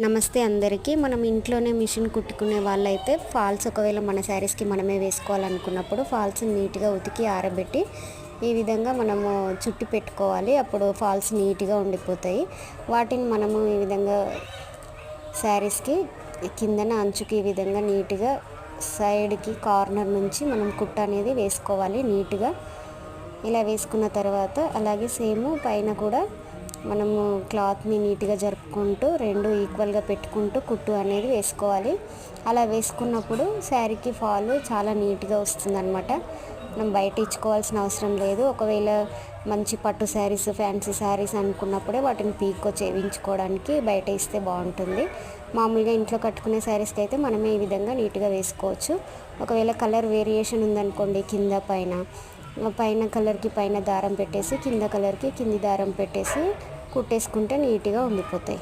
నమస్తే అందరికీ. మనం ఇంట్లోనే మిషన్ కుట్టుకునే వాళ్ళైతే ఫాల్స్ ఒకవేళ మన శారీస్కి మనమే వేసుకోవాలనుకున్నప్పుడు ఫాల్స్ నీట్గా ఉతికి ఆరబెట్టి ఈ విధంగా మనము చుట్టి పెట్టుకోవాలి. అప్పుడు ఫాల్స్ నీట్గా ఉండిపోతాయి. వాటిని మనము ఈ విధంగా శారీస్కి కిందన అంచుకి ఈ విధంగా నీట్గా సైడ్కి కార్నర్ నుంచి మనం కుట్ట అనేది వేసుకోవాలి. నీట్గా ఇలా వేసుకున్న తర్వాత అలాగే సేమ్ పైన కూడా మనము క్లాత్ని నీట్గా జరుపుకుంటూ రెండు ఈక్వల్గా పెట్టుకుంటూ కుట్టు అనేది వేసుకోవాలి. అలా వేసుకున్నప్పుడు శారీకి ఫాల్ చాలా నీట్గా వస్తుందన్నమాట. మనం బయట ఇచ్చుకోవాల్సిన అవసరం లేదు. ఒకవేళ మంచి పట్టు శారీస్, ఫ్యాన్సీ శారీస్ అనుకున్నప్పుడే వాటిని పీకో చేయించుకోవడానికి బయట ఇస్తే బాగుంటుంది. మామూలుగా ఇంట్లో కట్టుకునే శారీస్కి అయితే మనమే ఈ విధంగా నీట్గా వేసుకోవచ్చు. ఒకవేళ కలర్ వేరియేషన్ ఉందనుకోండి, కింద పైన కలర్కి పైన దారం పెట్టేసి కింద కలర్కి కింది దారం పెట్టేసి కుట్టేసుకుంటే నీట్గా ఉండిపోతాయి.